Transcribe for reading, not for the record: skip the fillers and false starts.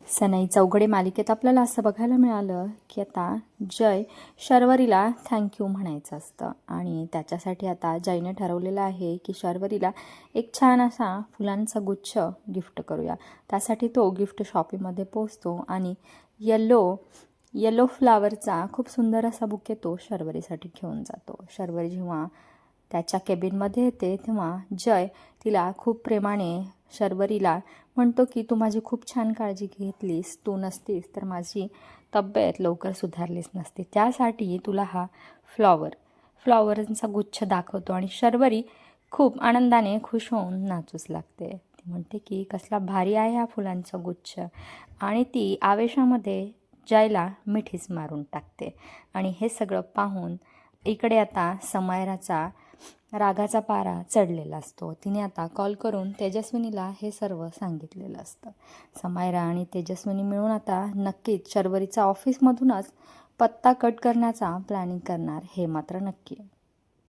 सनई चौघडे मालिकेत आपल्याला असं बघायला मिळालं की आता जय शर्वरीला थँक्यू म्हणायचं असतं आणि त्याच्यासाठी आता जयने ठरवलेलं आहे की शर्वरीला एक छान असा फुलांचा गुच्छ गिफ्ट करूया. त्यासाठी तो गिफ्ट शॉपीमध्ये पोहोचतो आणि येलो फ्लावरचा खूप सुंदर असा बुके तो शर्वरीसाठी घेऊन जातो. शर्वरी जेव्हा त्याच्या केबिनमध्ये येते तेव्हा जय तिला खूप प्रेमाने शर्वरीला म्हणतो की तू माझी खूप छान काळजी घेतलीस, तू नसतीस तर माझी तब्येत लवकर सुधारलीच नसती, त्यासाठी तुला हा फ्लॉवरचा गुच्छ दाखवतो आणि शर्वरी खूप आनंदाने खुश होऊन नाचूच लागते. ती म्हणते की कसला भारी आहे हा फुलांचा गुच्छ आणि ती आवेशामध्ये जयला मिठीच मारून टाकते. आणि हे सगळं पाहून इकडे आता समायराचा रागाचा पारा चढलेला असतो. तिने आता कॉल करून तेजस्विनीला हे सर्व सांगितलेलं असतं. समायरा आणि तेजस्विनी मिळून आता नक्कीच शर्वरीचा ऑफिसमधूनच पत्ता कट करण्याचा प्लॅनिंग करणार हे मात्र नक्की.